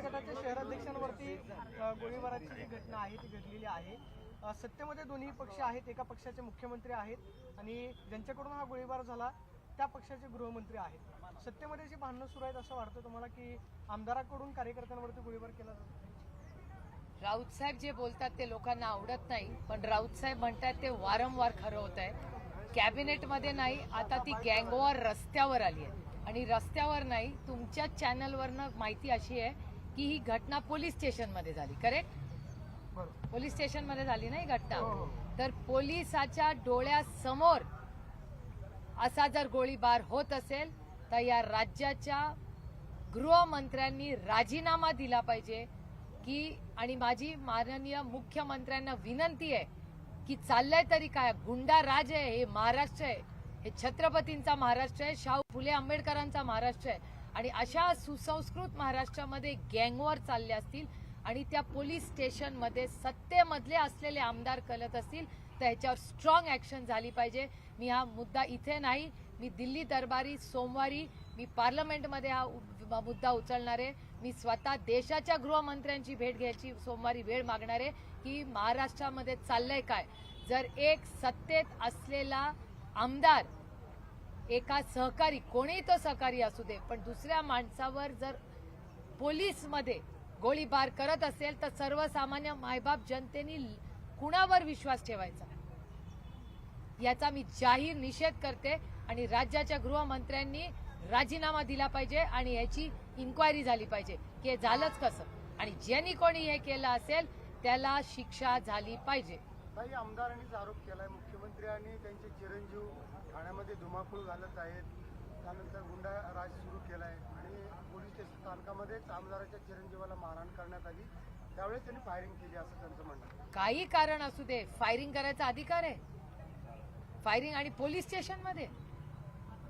गटाच्या शहराध्यक्षांवरती गोळीबाराची जी घटना आहे ती घडलेली आहे। सत्तेमध्ये दोन्ही पक्ष आहेत, एका पक्षाचे मुख्यमंत्री आहेत आणि ज्यांच्याकडून हा गोळीबार झाला त्या पक्षाचे गृहमंत्री आहेत। सत्तेमध्ये जी भांडणं सुरू आहेत असं वाटतं तुम्हाला की आमदाराकडून कार्यकर्त्यांवरती गोळीबार केला जातो? राऊत साहेब जे बोलतात ते लोकांना आवडत नाही, पण राऊत साहेब म्हणतात ते वारंवार खरं होत आहे। कॅबिनेटमध्ये नाही, आता ती गँगवॉर रस्त्यावर आली आहे आणि रस्त्यावर नाही, तुमच्या चॅनलवरनं माहिती अशी आहे की ही घटना पोलीस स्टेशनमध्ये झाली। करेक्ट? पोलीस स्टेशनमध्ये झाली नाही घटना, तर पोलिसाच्या डोळ्यासमोर असा जर गोळीबार होत असेल तर या राज्याच्या गृहमंत्र्यांनी राजीनामा दिला पाहिजे की, आणि माझी माननीय मुख्यमंत्र्यांना विनंती आहे की चाललंय तरी काय, गुंडा राज आहे हे महाराष्ट्र आहे, हे छत्रपतींचा महाराष्ट्र आहे, शाहू फुले आंबेडकरांचा महाराष्ट्र आहे आणि अशा सुसंस्कृत महाराष्ट्रामध्ये गँगवॉर चालले असतील आणि त्या पोलीस स्टेशनमध्ये सत्तेमधले असलेले आमदार कलत असतील तर ह्याच्यावर स्ट्रॉंग ऍक्शन झाली पाहिजे। मी हा मुद्दा इथे नाही, मी दिल्ली दरबारी सोमवारी मी पार्लमेंटमध्ये हा मुद्दा उचलणार आहे। मी स्वतः देशाच्या गृहमंत्र्यांची भेट घ्यायची सोमवारी वेळ मागणार आहे की महाराष्ट्रामध्ये चाललंय काय। जर एक सत्तेत असलेला आमदार एका सहकारी, कोणीही तो सहकारी असू दे, पण दुसऱ्या माणसावर जर पोलीसमध्ये गोळीबार करत असेल तर सर्वसामान्य मायबाप जनतेने कुणावर विश्वास ठेवायचा, याचा मी जाहीर निषेध करते आणि राज्याच्या गृहमंत्र्यांनी राजीनामा दिला पाहिजे आणि याची इन्क्वायरी झाली पाहिजे की हे झालंच कसं आणि ज्यांनी कोणी हे केलं असेल त्याला शिक्षा झाली पाहिजे। काही आमदारांनीच आरोप केलाय, मुख्यमंत्री आणि त्यांचे चिरंजीव ठाण्यामध्ये धुमाकूळ घालत आहेत, त्यानंतर गुंडा राज सुरू केलाय आणि पोलीस स्टेशन स्थानकामध्येच आमदाराच्या चिरंजीवाला मारहाण करण्यात आली, त्यावेळेस त्यांनी फायरिंग केली असं त्यांचं म्हणणं आहे। काही कारण असू दे, फायरिंग करायचा अधिकार आहे, फायरिंग आणि पोलीस स्टेशनमध्ये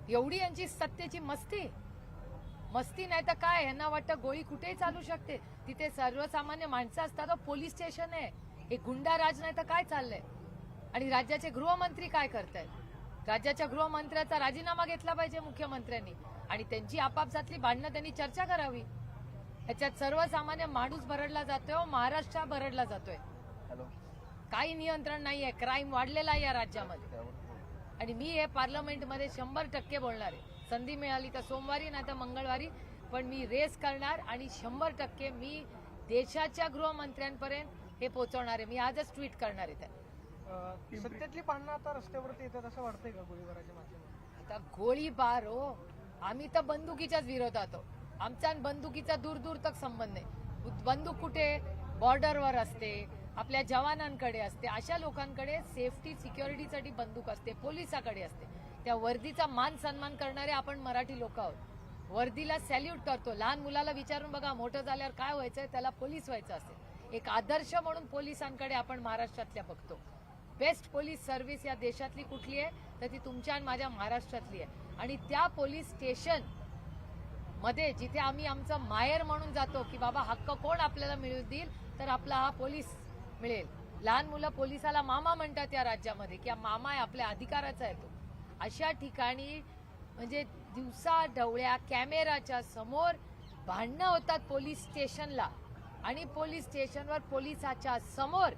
एवढी यांची सत्तेची मस्ती नाही तर काय, यांना वाटतं गोळी कुठेही चालू शकते, तिथे सर्वसामान्य माणसं असतात, पोलीस स्टेशन आहे, हे गुंडा राज नाही तर काय चाललंय। आणि राज्याचे गृहमंत्री काय करतायत, राज्याच्या गृहमंत्र्याचा राजीनामा घेतला पाहिजे मुख्यमंत्र्यांनी आणि त्यांची आपापसातली भांडणं त्यांनी चर्चा करावी। याच्यात सर्वसामान्य माणूस भरडला जातोय, महाराष्ट्र भरडला जातोय, काही नियंत्रण नाहीये, क्राईम वाढलेला आहे या राज्यामध्ये आणि मी हे पार्लमेंटमध्ये 100% बोलणार आहे। संधी मिळाली तर सोमवारी नाही तर मंगळवारी, पण मी रेस करणार आणि 100% मी देशाच्या गृहमंत्र्यांपर्यंत हे पोहोचवणार आहे। मी आजच ट्विट करणार आहे। सत्तेतली भांडणं आता रस्त्यावरती येतात असं वाटतंय का गोळीबाराच्या माध्यमातून? आता गोळीबार हो, आम्ही तर बंदुकीच्याच विरोधात आहोत, आमचा बंदुकीचा दूर दूर तक संबंध नाही। बंदूक कुठे बॉर्डरवर असते, आपल्या जवानांकडे असते, अशा लोकांकडे सेफ्टी सिक्युरिटीसाठी बंदूक असते, पोलिसाकडे असते, त्या वर्दीचा मान सन्मान करणारे आपण मराठी लोक आहोत। वर्दीला सॅल्यूट करतो, लहान मुलाला विचारून बघा मोठं झाल्यावर काय व्हायचंय, त्याला पोलीस व्हायचं असेल, एक आदर्श म्हणून पोलिसांकडे आपण महाराष्ट्रातल्या बघतो। बेस्ट पोलीस सर्व्हिस या देशातली कुठली आहे तर ती तुमच्या आणि माझ्या महाराष्ट्रातली आहे आणि त्या पोलीस स्टेशन मध्ये जिथे आम्ही आमचं माहेर म्हणून जातो की बाबा हक्क कोण आपल्याला मिळवून देईल तर आपला हा पोलीस मिळेल। लहान मुलं पोलिसाला मामा म्हणतात या राज्यामध्ये की मामा आहे, आपल्या अधिकाराचा आहे तो। अशा ठिकाणी म्हणजे दिवसा ढवळ्या कॅमेराच्या समोर भांडणं होतात पोलीस स्टेशनला आणि पोलीस स्टेशनवर पोलिसाच्या समोर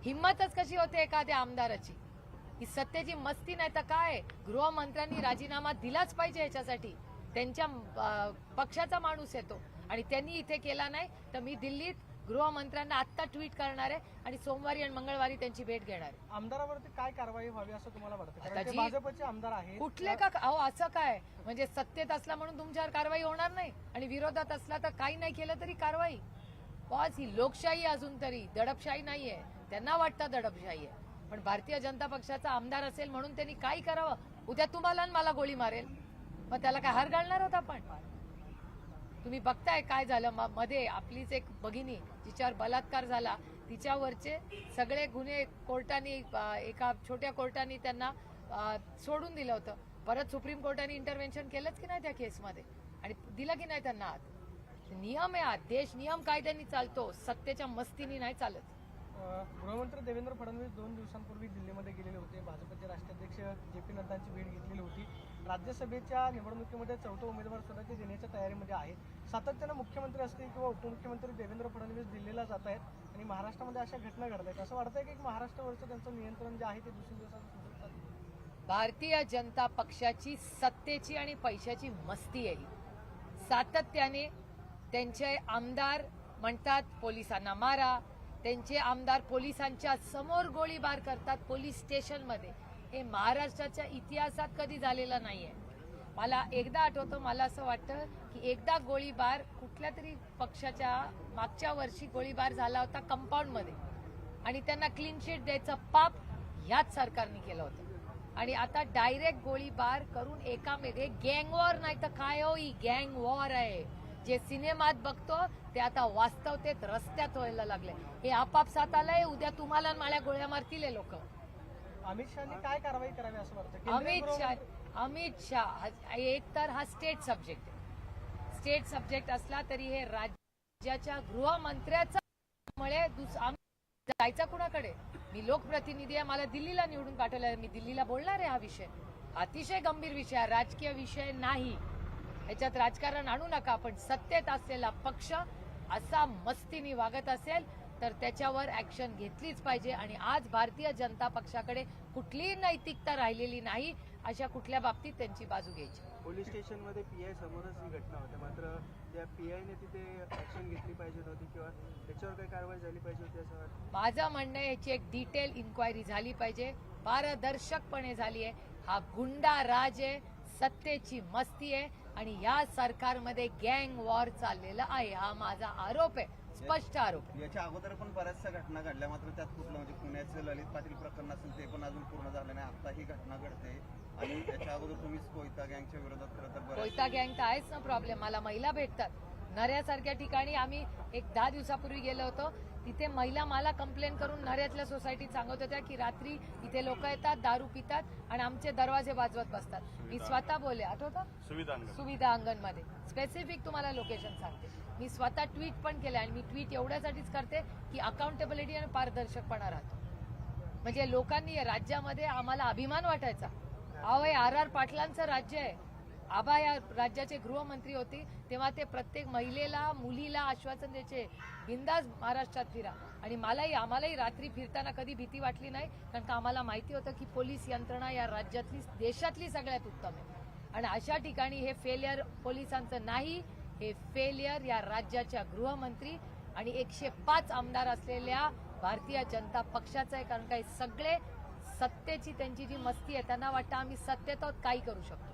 हिम्मतच कशी होते एखाद्या आमदाराची। ही सत्तेची मस्ती नाही तर काय, गृहमंत्र्यांनी राजीनामा दिलाच पाहिजे याच्यासाठी, त्यांच्या पक्षाचा माणूस येतो आणि त्यांनी इथे केला नाही तर मी दिल्लीत गृहमंत्र्यांना आत्ता ट्विट करणार आहे आणि सोमवारी आणि मंगळवारी त्यांची भेट घेणार आहे। आमदारावरती काय कारवाई व्हावी असं तुम्हाला वाटतं? कारण ते भाजपचे आमदार आहेत। कुठले का अहो असं काय, म्हणजे सत्तेत असला म्हणून तुमच्यावर कारवाई होणार नाही आणि विरोधात असला तर काही नाही केलं तरी कारवाई? बॉस ही लोकशाही अजून तरी दडपशाही नाहीये, त्यांना वाटतं दडपशाही आहे, पण भारतीय जनता पक्षाचा आमदार असेल म्हणून त्यांनी काय करावं? उद्या तुम्हाला आणि मला गोळी मारेल, मग त्याला काय हार घालणार होता? पण तुम्ही बघताय काय झालं, मध्ये आपलीच एक भगिनी जिच्यावर बलात्कार झाला तिच्यावरचे सगळे गुन्हे कोर्टाने, एका छोट्या कोर्टाने त्यांना सोडून दिलं होतं, परत सुप्रीम कोर्टाने इंटरव्हेन्शन केलंच की नाही त्या केसमध्ये आणि दिलं की नाही त्यांना आत? नियम आहे, देश नियम कायद्याने चालतो, सत्तेच्या मस्तीने नाही चालत। गृहमंत्री देवेंद्र फडणवीस 2 दिवसांपूर्वी दिल्लीमध्ये गेलेले होते, भाजपचे राष्ट्राध्यक्ष जे पी नड्डांची भेट घेतलेली होती। राज्यसभेच्या निवडणुकीमध्ये चौथा उमेदवार सुद्धा ते देण्याच्या तयारीमध्ये आहेत. सातत्यानं मुख्यमंत्री असतील किंवा उपमुख्यमंत्री देवेंद्र फडणवीस दिल्लीला जात आहेत आणि महाराष्ट्रामध्ये अशा घटना घडत आहेत. असं वाटतंय की महाराष्ट्रावरचं त्यांचं नियंत्रण जे आहे ते दिवसेंदिवस सुरू चाललंय. भारतीय जनता पक्षाची सत्तेची आणि पैशाची मस्ती आहे ही. सातत्याने त्यांचे आमदार म्हणतात पोलिसांना मारा, त्यांचे आमदार पोलिसांच्या समोर गोळीबार करतात पोलीस स्टेशनमध्ये. हे महाराष्ट्राच्या इतिहासात कधी झालेलं नाहीये. मला एकदा आठवतं, मला असं वाटतं की एकदा गोळीबार कुठल्या तरी पक्षाच्या मागच्या वर्षी गोळीबार झाला होता कंपाऊंडमध्ये आणि त्यांना क्लीन शीट द्यायचं पाप ह्याच सरकारने केलं होतं. आणि आता डायरेक्ट गोळीबार करून एकामेकांना गँग वॉर नाही तर काय हो, ही गँग वॉर आहे. जे सिनेमात बघतो ते आता वास्तवतेत रस्त्यात व्हायला लागले. हे आपापसात आलंय, उद्या तुम्हाला माळ्या गोळ्या मारतील हे लोक. अमित शहानी काय कारवाई करावी असं वाटतं? अमित शाह एक तर हा स्टेट सब्जेक्ट आहे. स्टेट सब्जेक्ट असला तरी हे राज्याच्या गृहमंत्र्याचा मुळे जायचा कुणाकडे? मी लोकप्रतिनिधी आहे, मला दिल्लीला निवडून पाठवलं, मी दिल्लीला बोलणार आहे. हा विषय अतिशय गंभीर विषय आहे, राजकीय विषय नाही. याच्यात राजकारण आणू नका. पण सत्तेत असलेला पक्ष असा मस्तीने वागत असेल तर त्याच्यावर ऍक्शन घेतलीच पाहिजे. आणि आज भारतीय जनता पक्षाकडे कुठलीही नैतिकता राहिलेली नाही. अशा कुठल्या बाबतीत त्यांची बाजू घ्यायची. पोलीस स्टेशनमध्ये पीआय समोरच ही घटना होते, मात्र त्या पीआयने तिथे ऍक्शन घेतली पाहिजे होती किंवा त्याच्यावर काही कारवाई झाली पाहिजे होती असं वाटतं. माझं म्हणणं आहे याची एक डिटेल इन्क्वायरी झाली पाहिजे, पारदर्शकपणे झाली आहे. हा गुंडा राज आहे, सत्तेची मस्ती आहे आणि या सरकारमध्ये गँग वॉर चाललेला आहे. हा माझा आरोप आहे, स्पष्ट आरोप आहे. याच्या अगोदर पण बऱ्याचशा घटना घडल्या, मात्र त्यात कुठलं म्हणजे पुण्याचं ललित पाटील प्रकरण असेल ते पण अजून पूर्ण झालं नाही. आता ही घटना घडते आणि याच्या अगोदर तुम्ही कोयता गँगच्या विरोधात खरं तर कोयता गँग तर आहेच ना प्रॉब्लेम. मला महिला भेटतात नऱ्यासारख्या ठिकाणी. आम्ही एक 10 दिवसापूर्वी गेलो होतो, तिथे महिला मला कंप्लेंट करून नऱ्यातल्या सोसायटीत सांगत होत्या की रात्री इथे लोक येतात, दारू पितात आणि आमचे दरवाजे वाजवत बसतात. मी स्वतः बोलले, आठवतं, सुविधा अंगणमध्ये स्पेसिफिक तुम्हाला लोकेशन सांगते. मी स्वतः ट्विट पण केलं आणि मी ट्विट एवढ्यासाठीच करते की अकाउंटेबिलिटी आणि पारदर्शकपणा राहतो. म्हणजे लोकांनी राज्यामध्ये आम्हाला अभिमान वाटायचा. अहो हे आर पाटलांचं राज्य आहे. आबा या राज्याचे गृहमंत्री होते तेव्हा ते प्रत्येक महिलेला मुलीला आश्वासन द्यायचे, बिंदास महाराष्ट्रात फिरा. आणि आम्हालाही रात्री फिरताना कधी भीती वाटली नाही, कारण का आम्हाला माहिती होतं की पोलीस यंत्रणा या राज्यातली देशातली सगळ्यात उत्तम आहे. आणि अशा ठिकाणी हे फेलियर पोलिसांचं नाही, हे फेलियर या राज्याच्या गृहमंत्री आणि 105 आमदार असलेल्या भारतीय जनता पक्षाचं आहे. कारण काही सगळे सत्तेची त्यांची जी मस्ती आहे, त्यांना वाटतं आम्ही सत्तेत आहोत, काही करू शकतो.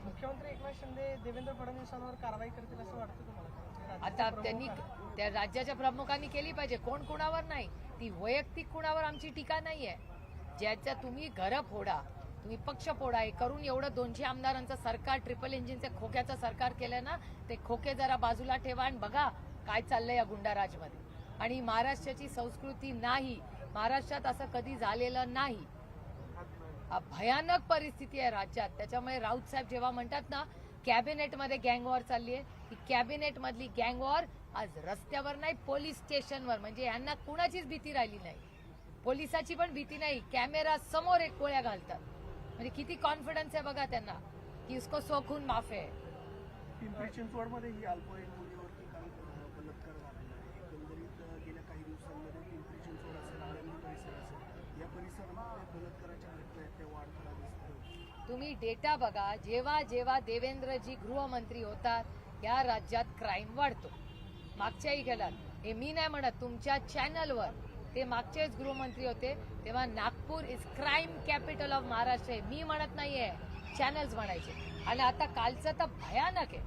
मुख्यमंत्री एकनाथ शिंदे देवेंद्र फडणवीसांवर कारवाई करतील असं वाटतं तुम्हाला? आता त्यांनी त्या राज्याच्या प्रमुखांनी केली पाहिजे, कोण कुणावर नाही. ती वैयक्तिक कुणावर आमची टीका नाहीये. ज्याच्या तुम्ही घरं फोडा, तुम्ही पक्ष फोडा, हे करून एवढं 200 आमदारांचं सरकार, ट्रिपल इंजिनचं खोक्याचं सरकार केलं ना, ते खोके जरा बाजूला ठेवा आणि बघा काय चाललंय या गुंडाराजमध्ये. आणि महाराष्ट्राची संस्कृती नाही, महाराष्ट्रात असं कधी झालेलं नाही. भयानक परिस्थिती आहे राज्यात. त्याच्यामुळे राऊत साहेब जेव्हा म्हणतात ना कॅबिनेटमध्ये गँग वॉर चालली आहे, ही कॅबिनेट मधली गँग वॉर आज रस्त्यावर नाही, पोलीस स्टेशनवर. म्हणजे यांना कुणाचीच भीती राहिली नाही, पोलिसाची पण भीती नाही. कॅमेरा समोर एक गोळ्या घालतात. म्हणजे किती कॉन्फिडन्स आहे बघा त्यांना की इसको सोखून माफ आहे. पिंपरी चिंचवडमध्ये ही अल्पवयीन मुलीवरती काही बलात्कार झालेला आहे. एकंदरीत गेल्या काही दिवसांमध्ये पिंपरी चिंचवड असेल, आळंदी परिसर असेल, या परिसरामध्ये बलात्काराच्या घटना आहेत त्या वाढताना दिसतात. तुम्ही डेटा बघा, जेव्हा जेव्हा देवेंद्रजी गृहमंत्री होतात या राज्यात क्राईम वाढतो. मागच्याही गेलात, हे मी नाही म्हणत, तुमच्या चॅनलवर ते मागचेच गृहमंत्री होते तेव्हा Nagpur is crime capital of Maharashtra आहे. मी म्हणत नाहीये, चॅनल्स म्हणायचे. आणि आता कालचं तर भयानक आहे.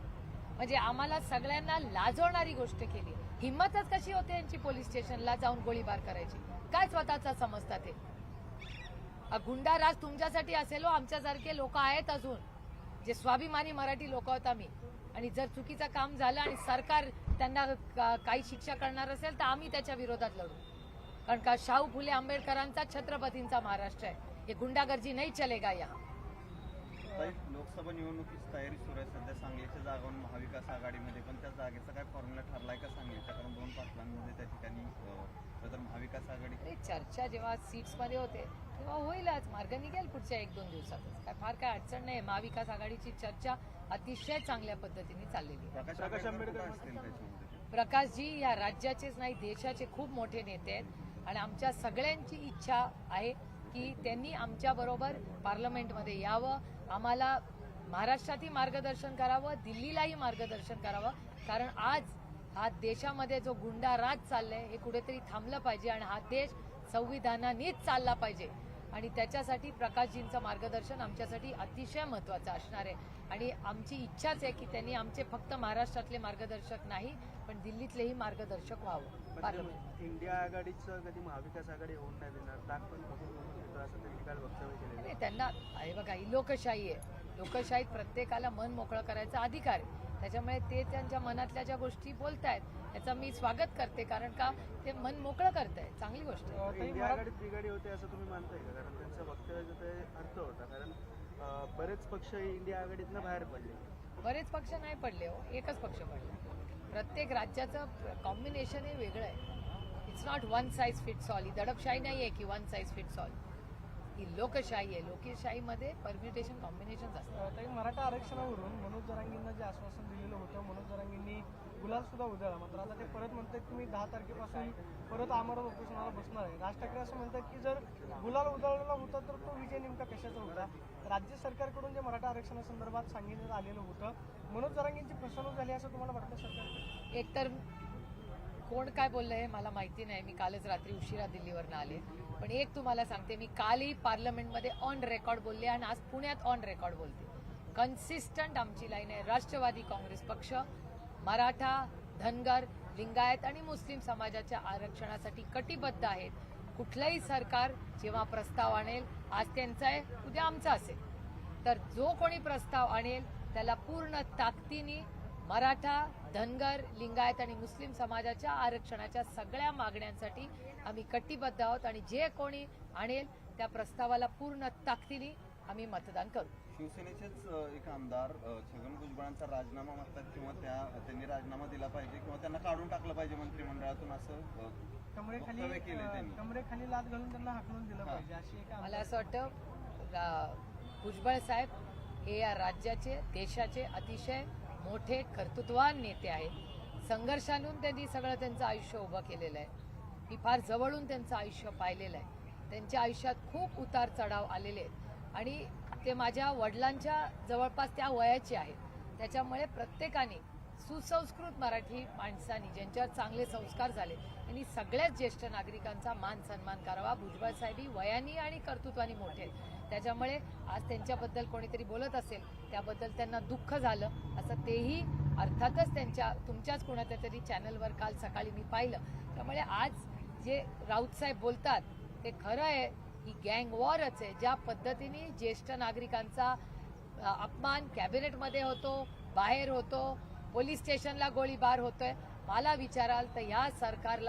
म्हणजे आम्हाला सगळ्यांना लाजवणारी गोष्ट केली. हिंमतच कशी होते यांची पोलीस स्टेशनला जाऊन गोळीबार करायची? काय स्वतःचा समजतात ते? गुंडाराज तुमच्यासाठी असेल हो, आमच्यासारखे लोक आहेत अजून, जे स्वाभिमानी मराठी लोक आहोत आम्ही. आणि जर चुकीचं काम झालं आणि सरकार त्यांना काही शिक्षा करणार असेल तर आम्ही त्याच्या विरोधात लढू. कारण का शाहू फुले आंबेडकरांचा, छत्रपतींचा महाराष्ट्र आहे. हे गुंडागर्दी नाही चलेगा यहाँ. लोकसभा निवडणुकीची तयारी सुरू आहे सध्या सांगलीच्या जागावरून महाविकास आघाडीमध्ये, पण त्या जागेचा काय फॉर्म्युला ठरलाय का सांगलीच्या? कारण 2 पाटलांमध्ये त्या ठिकाणी तर महाविकास आघाडी अरे चर्चा जेव्हा सीट्समध्ये होते तेव्हा होईलच, मार्ग निघेल पुढच्या 1-2 दिवसातच. काय फार काय अडचण नाही. महाविकास आघाडीची चर्चा अतिशय चांगल्या पद्धतीने चाललेली आहे. प्रकाश आंबेडकर असतील त्याच्यामध्ये. प्रकाशजी या राज्याचेच नाही देशाचे खूप मोठे नेते आहेत आणि आमच्या सगळ्यांची इच्छा आहे की त्यांनी आमच्याबरोबर पार्लमेंटमध्ये यावं, आम्हाला महाराष्ट्रातही मार्गदर्शन करावं, दिल्लीलाही मार्गदर्शन करावं. कारण आज हा देशामध्ये जो गुंडा राज चाललाय हे कुठेतरी थांबलं पाहिजे आणि हा देश संविधानानेच चालला पाहिजे आणि त्याच्यासाठी प्रकाशजींचं मार्गदर्शन आमच्यासाठी अतिशय महत्त्वाचं असणार आहे. आणि आमची इच्छाच आहे की त्यांनी आमचे फक्त महाराष्ट्रातले मार्गदर्शक नाही पण दिल्लीतलेही मार्गदर्शक व्हावं पार्लमेंट. इंडिया आघाडीचं कधी महाविकास आघाडी होऊन नाही देणार, ताक पण फसवून असं त्यांनी काल वक्तव्य केलेलं नाही, त्यांना आहे बघा, ही लोकशाही आहे. लोकशाहीत प्रत्येकाला मन मोकळं करायचा अधिकार आहे. त्याच्यामुळे ते त्यांच्या मनातल्या ज्या गोष्टी बोलतायत त्याचं मी स्वागत करते, कारण का ते मन मोकळं करताय, चांगली गोष्ट आहे. इंडिया आघाडीत बिघाडी होते असं तुम्ही मानताय का? कारण त्यांचं वक्तव्याचा ते अर्थ होता, कारण बरेच पक्ष इंडिया आघाडीतनं बाहेर पडले. बरेच पक्ष नाही पडले हो, एकच पक्ष पडला. प्रत्येक राज्याचं कॉम्बिनेशन हे वेगळं आहे. It's not one size fits all. ही दडपशाही नाही आहे की वन साईज फिट्स ऑल. ही लोकशाही आहे. लोकशाहीमध्ये परम्युटेशन कॉम्बिनेशन असतात. ताई, मराठा आरक्षणावरून मनोज जरांगेंना जे आश्वासन दिलेलं होतं, मनोज जरांगेंनी गुलाल सुद्धा उधळला. मात्र आता ते परत म्हणतात की मी 10 तारखेपासून परत आमरण उपोषणाला बसणार आहे. राज ठाकरे असं म्हणतात की जर गुलाल उधळलेला होता तर तो विजय नेमका कशाचा होता? राज्य सरकारकडून जे मराठा आरक्षणासंदर्भात सांगितलं आलेलं होतं, मनोज जरांगेंची फसवणूक झाली असं तुम्हाला वाटतं सरकार? एकतर कोण काय बोललं हे मला माहिती नाही. मी कालच रात्री उशिरा दिल्लीवरनं आले. पण एक तुम्हाला सांगते, मी कालही पार्लमेंटमध्ये ऑन रेकॉर्ड बोलले आणि आज पुण्यात ऑन रेकॉर्ड बोलते. कन्सिस्टंट आमची लाईन आहे. राष्ट्रवादी काँग्रेस पक्ष मराठा, धनगर, लिंगायत आणि मुस्लिम समाजाच्या आरक्षणासाठी कटिबद्ध आहेत. कुठलंही सरकार जेव्हा प्रस्ताव आणेल, आज त्यांचा आहे उद्या आमचा असेल, तर जो कोणी प्रस्ताव आणेल त्याला पूर्ण ताकदीने मराठा, धनगर, लिंगायत आणि मुस्लिम समाजाच्या आरक्षणाच्या सगळ्या मागण्यांसाठी आम्ही कटिबद्ध आहोत आणि जे कोणी आणेल त्या प्रस्तावाला पूर्ण ताकदीने आम्ही मतदान करू. शिवसेनेचेच एक आमदार छगन भुजबळांचा राजीनामा मागतात किंवा त्यांनी राजीनामा दिला पाहिजे किंवा त्यांना काढून टाकलं पाहिजे मंत्रिमंडळातून, असं वक्तव्य केलंय त्यांनी. कमरेखाली लाद घालून त्यांना हाकलून दिलं पाहिजे अशी एक मला असं वाटतं भुजबळ साहेब हे या राज्याचे, देशाचे अतिशय मोठे कर्तृत्ववान नेते आहेत. संघर्षातून त्यांनी सगळं त्यांचं आयुष्य उभं केलेलं आहे. मी फार जवळून त्यांचं आयुष्य पाहिलेलं आहे. त्यांच्या आयुष्यात खूप उतार चढाव आलेले आहेत आणि ते माझ्या वडिलांच्या जवळपास त्या वयाचे आहेत. त्याच्यामुळे प्रत्येकाने सुसंस्कृत मराठी माणसांनी ज्यांच्यावर चांगले संस्कार झाले त्यांनी सगळ्याच ज्येष्ठ नागरिकांचा मान सन्मान करावा. भुजबळ साहेबी वयानी आणि कर्तृत्वानी मोठे आहेत. त्याच्यामुळे आज त्यांच्याबद्दल कोणीतरी बोलत असेल त्याबद्दल त्यांना दुःख झालं असं तेही अर्थातच तुमच्याच कोणाच्या तरी चॅनलवर काल सकाळी मी पाहिलं. त्यामुळे आज जे राऊत साहेब बोलतात ते खरं आहे. ही गँग वॉरच आहे. ज्या पद्धतीने ज्येष्ठ नागरिकांचा अपमान कॅबिनेटमध्ये होतो, बाहेर होतो, पोलीस स्टेशनला गोळीबार होतोय, मला विचाराल तर या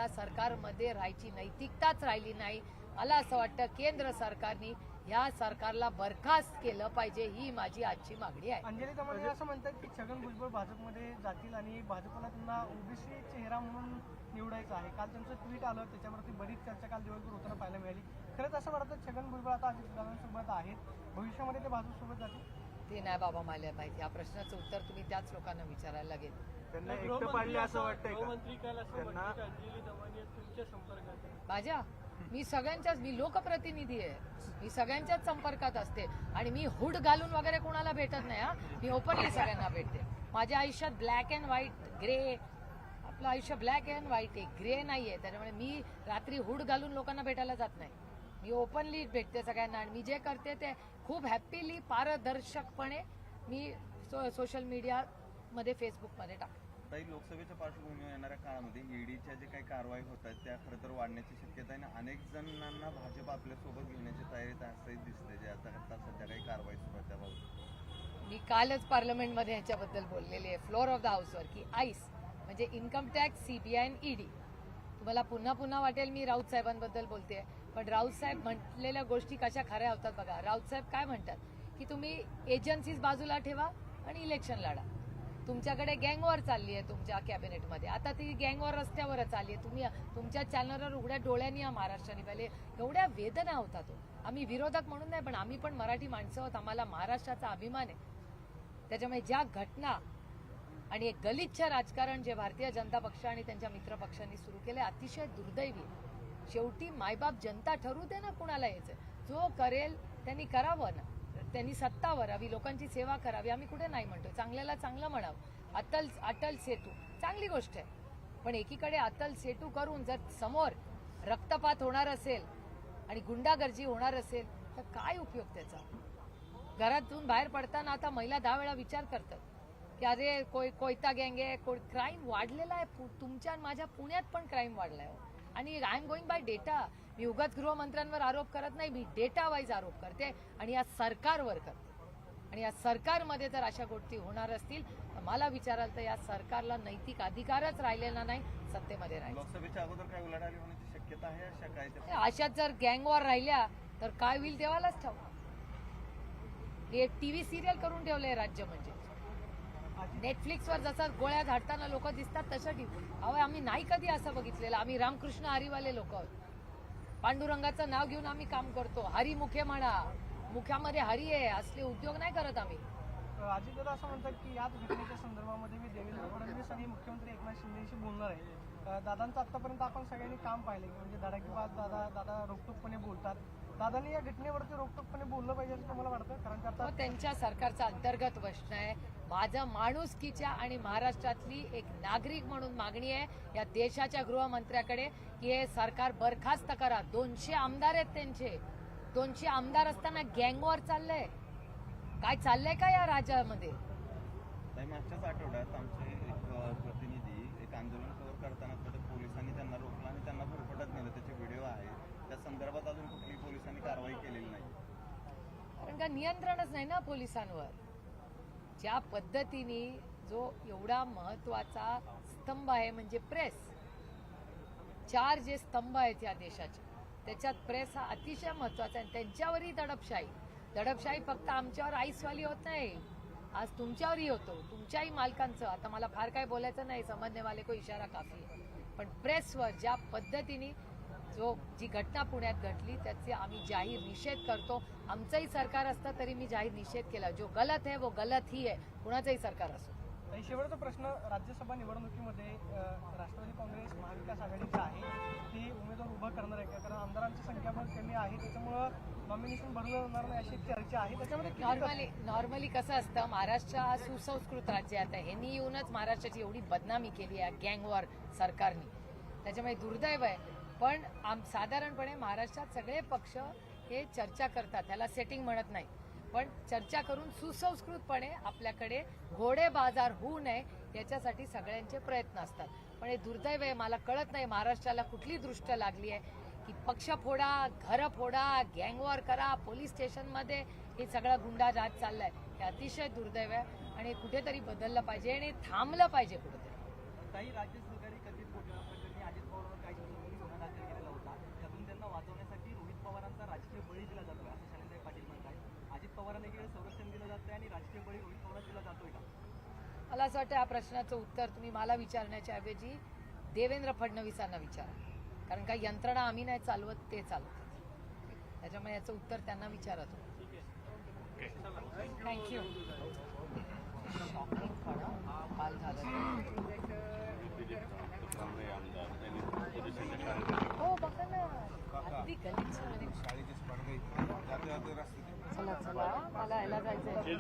सरकारमध्ये राहायची नैतिकताच राहिली नाही. मला असं वाटतं केंद्र सरकारने या सरकारला बरखास्त केलं पाहिजे, ही माझी आजची मागणी आहे. अंजली दमानी असं म्हणतात की छगन भुजबळ भाजपमध्ये जातील आणि भाजपला त्यांना ओबीसी चेहरा म्हणून निवडायचं आहे. काल त्यांचं ट्विट आलं, त्याच्यावरती बरीच चर्चा काल दिवसभर होताना पाहायला मिळाली. खरंच असं वाटतं छगन भुजबळ आता अजितदादांसोबत आहेत, भविष्यामध्ये ते भाजपसोबत जातील? ते नाही बाबा मला माहिती. या प्रश्नाचं उत्तर तुम्ही त्याच लोकांना विचारायला लागेल. त्यांना एकटं पाडले असं वाटतंय का? माझ्या मी सगळ्यांच्याच, मी लोकप्रतिनिधी आहे, मी सगळ्यांच्याच संपर्कात असते आणि मी हुड घालून वगैरे कोणाला भेटत नाही. मी ओपनली सगळ्यांना भेटते. माझ्या आयुष्यात ब्लॅक अँड व्हाईट, ग्रे, आपलं आयुष्य ब्लॅक अँड व्हाईट आहे, ग्रे नाही आहे. त्याच्यामुळे मी रात्री हुड घालून लोकांना भेटायला जात नाही. मी ओपनली भेटते सगळ्यांना आणि मी जे करते ते खूप हॅपीली पारदर्शकपणे मी सोशल मीडियामध्ये, फेसबुकमध्ये टाकते. काही लोकसभेच्या पार्श्वभूमीवर येणाऱ्या काळामध्ये ईडीच्या जे काही कारवाई होत आहेत त्या खरं तर वाढण्याची शक्यता आहे आणि अनेक जणांना भाजप आपल्यासोबत घेण्याची तयारीत असंही दिसते, जे आता सध्या काही कारवाई सुरू आहे त्याबाबत. मी कालच पार्लमेंटमध्ये ह्याच्याबद्दल बोललेली आहे फ्लोअर ऑफ द हाऊसवर की आईस म्हणजे इन्कम टॅक्स, सीबीआय आणि ईडी. तुम्हाला पुन्हा पुन्हा वाटेल मी राऊत साहेबांबद्दल बोलते, पण राऊत साहेब म्हटलेल्या गोष्टी कशा खऱ्या होतात बघा. राऊत साहेब काय म्हणतात की तुम्ही एजन्सीज बाजूला ठेवा आणि इलेक्शन लढा. तुमच्याकडे गँगवॉर चालली आहे तुमच्या कॅबिनेटमध्ये. आता ती गँगवॉर रस्त्यावरच चालली आहे. तुम्ही तुमच्या चॅनलवर उघड्या डोळ्यांनी या महाराष्ट्राने पाहिले. एवढ्या वेदना होता तो. आम्ही विरोधक म्हणून नाही, पण आम्ही पण मराठी माणसं आहोत. आम्हाला महाराष्ट्राचा अभिमान आहे. त्याच्यामुळे ज्या घटना आणि एक गलिच्छ राजकारण जे भारतीय जनता पक्ष आणि त्यांच्या मित्र पक्षांनी सुरू केले अतिशय दुर्दैवी. शेवटी मायबाप जनता ठरवू दे ना कुणाला यायचं. जो करेल त्यांनी करावं ना. त्यांनी सत्ता वरावी, लोकांची सेवा करावी. आम्ही कुठे नाही म्हणतो. चांगल्याला चांगलं म्हणावं. अटल सेतू चांगली गोष्ट आहे, पण एकीकडे अटल सेतू करून जर समोर रक्तपात होणार असेल आणि गुंडागर्दी होणार असेल तर काय उपयोग त्याचा. घरातून बाहेर पडताना आता महिला 10 वेळा विचार करतात की अरे कोयता गँग आहे. क्राईम वाढलेला आहे. तुमच्या आणि माझ्या पुण्यात पण क्राईम वाढलाय. आणि I am going by data. मी उगाच गृहमंत्र्यांवर आरोप करत नाही, मी डेटा वाईज आरोप करते आणि या सरकारवर करते. आणि या सरकारमध्ये जर अशा गोष्टी होणार असतील तर मला विचाराल तर या सरकारला नैतिक अधिकारच राहिलेला नाही सत्तेमध्ये राहील. लोकसभेच्या अगोदर काय उलाढाली होण्याची शक्यता आहे अशा काय ते? अशात जर गँगवॉर राहिल्या तर काय होईल देवालाच ठाऊक. हे टीव्ही सिरियल करून ठेवलंय राज्य. म्हणजे नेटफ्लिक्सवर जसं गोळ्या झाडताना लोक दिसतात तसं टीव्ही. अहो आम्ही नाही कधी असं बघितलेलं. आम्ही रामकृष्ण हरीवाले लोक आहोत. पांडुरंगाचं नाव घेऊन आम्ही काम करतो. हरी मुखे म्हणा, मुख्यामध्ये हरी आहे. असले उद्योग नाही करत आम्ही. अजितदादा असं म्हणतात की याच घटनेच्या संदर्भामध्ये मी देवेंद्र फडणवीस आणि मुख्यमंत्री एकनाथ शिंदेशी बोलणार आहे. दादांचं आतापर्यंत आपण सगळ्यांनी काम पाहिलं की म्हणजे धडाकेबाज दादा रोखठोकपणे बोलतात. दादांनी या घटनेवरती रोखठोकपणे बोललं पाहिजे असं तुम्हाला वाटतं? कारण आता त्यांच्या सरकारचा अंतर्गत प्रश्न आहे. माझं माणुसकीच्या आणि महाराष्ट्रातली एक नागरिक म्हणून मागणी आहे या देशाच्या गृहमंत्र्याकडे की हे सरकार बरखास्त करा. 200 आमदार आहेत त्यांचे. 200 आमदार असताना गँगवॉर चाललंय. काय चाललंय का या राज्यामध्ये? मागच्याच आठवड्यात आमचे एक प्रतिनिधी एक आंदोलन कव्हर करताना पोलिसांनी त्यांना रोखलं आणि त्यांना फुरफटत नेलं. त्याचे व्हिडिओ आहे. त्या संदर्भात अजून कुठलीही पोलिसांनी कारवाई केलेली नाही. कारण का नियंत्रणच नाही ना पोलिसांवर. ज्या पद्धतीने जो एवढा महत्वाचा स्तंभ आहे म्हणजे प्रेस, 4 जे स्तंभ आहेत या देशाचे त्याच्यात प्रेस हा अतिशय महत्वाचा आहे. त्यांच्यावरही दडपशाही फक्त आमच्यावर आईसवाली होत नाही, आज तुमच्यावरही होतो. तुमच्याही मालकांचं. आता मला फार काय बोलायचं नाही, समजने वाले को इशारा काफी आहे. पण प्रेसवर ज्या पद्धतीने जी घटना पुण्यात घडली त्याचे आम्ही जाहीर निषेध करतो. आमचंही सरकार असतं तरी मी जाहीर निषेध केला. जो गलत है वो गलत ही है, कुणाचंही सरकार असो. शेवटचा प्रश्न, राज्यसभा निवडणुकीमध्ये राष्ट्रवादी काँग्रेस महाविकास आघाडीची आहे ती उमेदवार उभा करणार आहे का? कारण आमदारांची संख्या पण कमी आहे, त्याच्यामुळं नॉमिनेशन भरलं जाणार नाही अशी चर्चा आहे. त्याच्यामध्ये नॉर्मली कसं असतं, महाराष्ट्र हा सुसंस्कृत राज्य आहे. आता ह्यांनी येऊनच महाराष्ट्राची एवढी बदनामी केली आहे गँगवॉर सरकारने. त्याच्यामुळे दुर्दैव आहे. पण साधारणपणे महाराष्ट्रात सगळे पक्ष हे चर्चा करतात. त्याला सेटिंग म्हणत नाही, पण चर्चा करून सुसंस्कृतपणे आपल्याकडे घोडे बाजार होऊ नये याच्यासाठी सगळ्यांचे प्रयत्न असतात. पण हे दुर्दैव आहे. मला कळत नाही महाराष्ट्राला कुठली दृष्ट लागली आहे की पक्ष फोडा, घरं फोडा, गँगवॉर करा, पोलीस स्टेशनमध्ये हे सगळा गुंडा राज चाललाय. हे अतिशय दुर्दैव आहे आणि कुठेतरी बदललं पाहिजे आणि थांबलं पाहिजे कुठेतरी. काही राज्य सरकारी कथित प्रकरणी अजित पवारांवर काही दिवसांपूर्वी गुन्हा दाखल केलेला होता. त्यातून त्यांना वाचवण्यासाठी रोहित पवारांचा राजकीय बळी दिला जातोय असं शालिंदाई पाटील म्हणतात. अजित पवारांना एकीकडे संरक्षण दिलं जातंय आणि राजकीय बळी रोहित पवारांना दिला जातोय का? मला असं वाटतं या प्रश्नाचं उत्तर तुम्ही मला विचारण्याच्या ऐवजी देवेंद्र फडणवीसांना विचारा. कारण काही यंत्रणा आम्ही नाही चालवत, ते चालवतात. त्याच्यामुळे याचं उत्तर त्यांना विचारा तुम्ही. थँक्यू. काल झालं हो बघा ना, अगदी गलिच्छ. चला चला, मला याला जायचंय,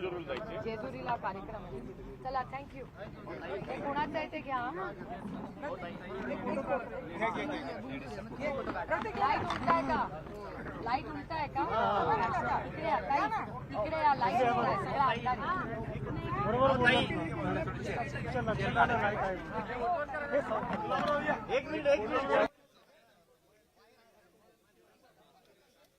जेजुरीला कार्यक्रम आहे. चला थँक्यू. हे कोणाचं आहे ते घ्या. लाईट उलटाय का? लाईट उलटाय का? इकडे या ताई, इकडे या. लाईट उलटाय सगळं अंदाज. एक मिनिट